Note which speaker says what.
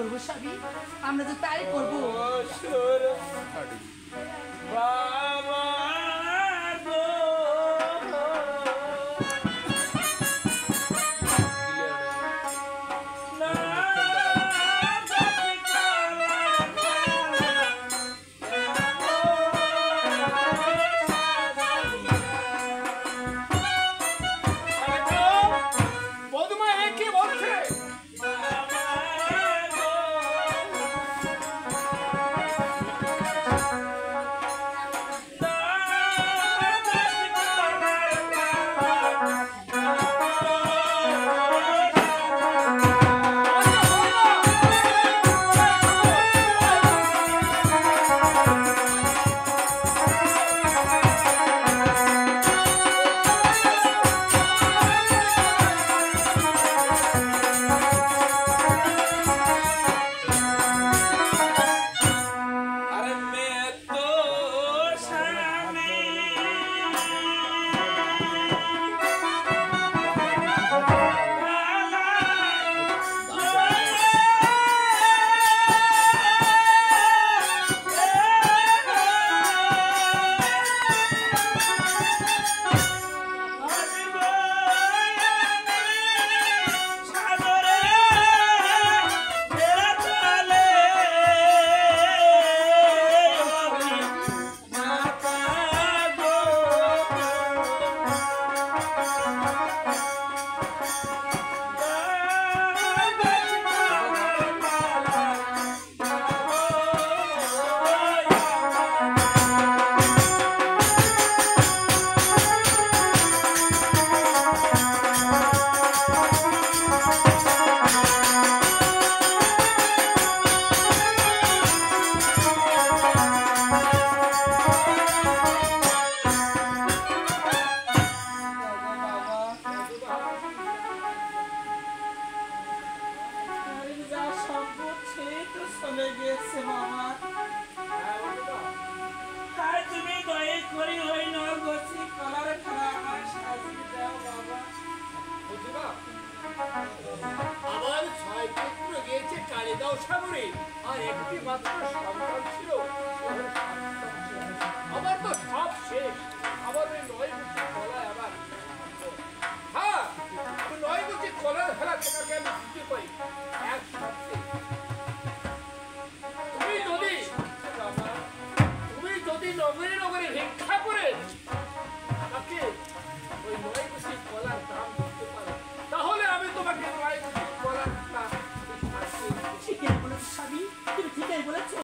Speaker 1: করবো স্বামী, আমরা তো তাই করবো।
Speaker 2: আমার 6 পুত্র গিয়েছে কালিদাও সাগরে, আর একটি মাত্র সন্তান ছিল। আমার তো সব শেষ। আমার ওই 9 গুছি কলায় আবার, হ্যাঁ, 9 গুছি কলার ভেলা তোমাকে আমি দিতে পারি এক শর্তে। তুমি যদি নগরে নগরে ভিক্ষা করে আমাকে ওই 9 গুছি কলার দাম দিতে পারো, তাহলে আমি তোমাকে 9 গুছি কলার দাম।
Speaker 1: ঠিকই বলেছো স্বামী, তুমি ঠিকই বলেছো।